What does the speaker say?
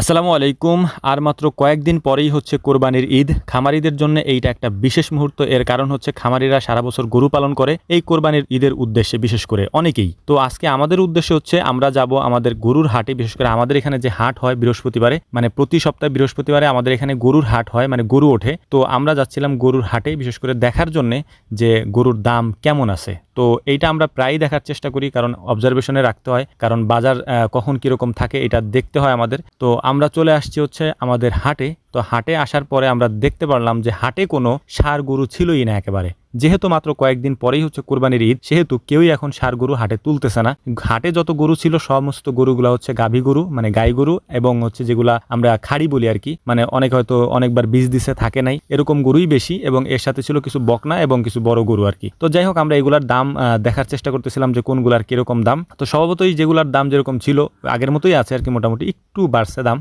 আসসালামু আলাইকুম। আর মাত্র কয়েকদিন পরেই হচ্ছে কোরবানির ঈদ। খামারিদের জন্য এইটা একটা বিশেষ মুহূর্ত। এর কারণ হচ্ছে খামারিরা সারা বছর গরু পালন করে এই কোরবানির ঈদের উদ্দেশ্যে, বিশেষ করে অনেকেই। তো আজকে আমাদের উদ্দেশ্য হচ্ছে আমরা যাব আমাদের গরুর হাটে। বিশেষ করে আমাদের এখানে যে হাট হয় বৃহস্পতিবারে, মানে প্রতি সপ্তাহে বৃহস্পতিবারে আমাদের এখানে গরুর হাট হয়, মানে গরু ওঠে। তো আমরা যাচ্ছিলাম গরুর হাটে বিশেষ করে দেখার জন্যে যে গরুর দাম কেমন আছে। তো এইটা আমরা প্রায়ই দেখার চেষ্টা করি, কারণ অবজারভেশনে রাখতে হয়, কারণ বাজার কখন কীরকম থাকে এটা দেখতে হয় আমাদের। তো আমরা চলে আসছি হচ্ছে আমাদের হাটে। তো হাটে আসার পরে আমরা দেখতে পারলাম যে হাটে কোনো ষাঁড় গরু ছিলই না একেবারে। যেহেতু মাত্র কয়েকদিন পরেই হচ্ছে কোরবানির ঈদ, সেহেতু কেউই এখন ষাঁড় গরু হাটে তুলতেছে না। হাটে যত গরু ছিল সমস্ত গরুগুলা হচ্ছে গাভী গরু, মানে গাই গরু, এবং হচ্ছে যেগুলা আমরা খাড়ি বলি আর কি, মানে অনেক হয়তো অনেকবার বীজ দিছে থাকে নাই, এরকম গরুই বেশি। এবং এর সাথে ছিল কিছু বকনা এবং কিছু বড় গরু আর কি। তো যাই হোক, আমরা এগুলার দাম দেখার চেষ্টা করতেছিলাম যে কোনগুলার কিরকম দাম। তো স্বভাবতই যেগুলার দাম যেরকম ছিল আগের মতোই আছে আর কি, মোটামুটি একটু বাড়ছে দাম।